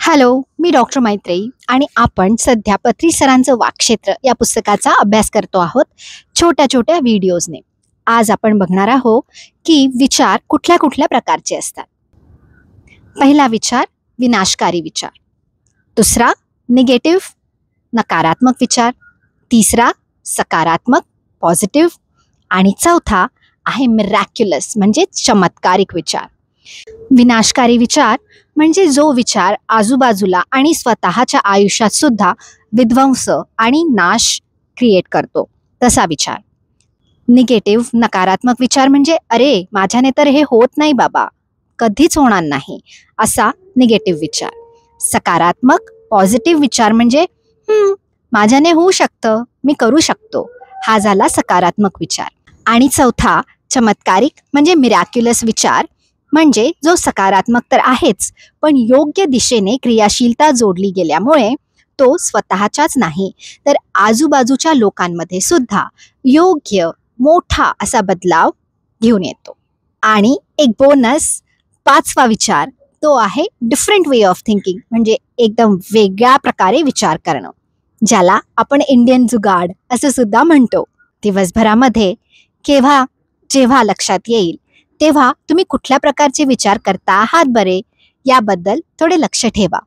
Hello, मी doctor Maitreyi आणि आपण सध्या पत्री सरांचं वाक्क्षेत्र या पुस्तकाचा अभ्यास करतो आहोत छोट्या छोट्या व्हिडिओजने. आज आपण बघणार आहोत की विचार कुठल्या कुठल्या प्रकारचे असतात. पहिला विचार विनाशकारी विचार, दुसरा निगेटिव्ह नकारात्मक विचार, तिसरा सकारात्मक पॉझिटिव्ह आणि चौथा आहे मिरॅक्युलस म्हणजे चमत्कारिक विचार. विनाशकारी विचार म्हणजे जो विचार आजूबाजूला आणि स्वतःच्या आयुष्यात सुद्धा विध्वंस आणि नाश क्रिएट करतो तसा विचार. निगेटिव्ह नकारात्मक विचार म्हणजे अरे माझ्याने तर हे होत नाही बाबा, कधीच होणार नाही असा निगेटिव्ह विचार. सकारात्मक पॉझिटिव्ह विचार म्हणजे माझ्याने होऊ शकतं, मी करू शकतो, हा झाला सकारात्मक विचार. आणि चौथा चमत्कारिक म्हणजे मिरॅक्युलस विचार म्हणजे जो सकारात्मक तर आहेच पण योग्य दिशेने क्रियाशीलता जोडली गेल्यामुळे तो स्वतःच्याच नाही तर आजूबाजूच्या लोकांमध्ये सुद्धा योग्य मोठा असा बदलाव घेऊन येतो. आणि एक बोनस पाचवा विचार तो आहे डिफरंट वे ऑफ थिंकिंग म्हणजे एकदम वेगळ्या प्रकारे विचार करणं, ज्याला आपण इंडियन जुगाड असं सुद्धा म्हणतो. दिवसभरामध्ये केव्हा जेव्हा लक्षात येईल तेव्हा तुम्ही कुठल्या प्रकारचे विचार करता आहात बरे याबद्दल थोडे लक्ष ठेवा,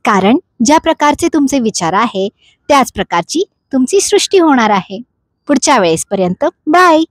कारण ज्या प्रकारचे तुमचे विचार आहे त्याच प्रकारची तुमची सृष्टी होणार आहे. पुढच्या वेळेसपर्यंत बाय.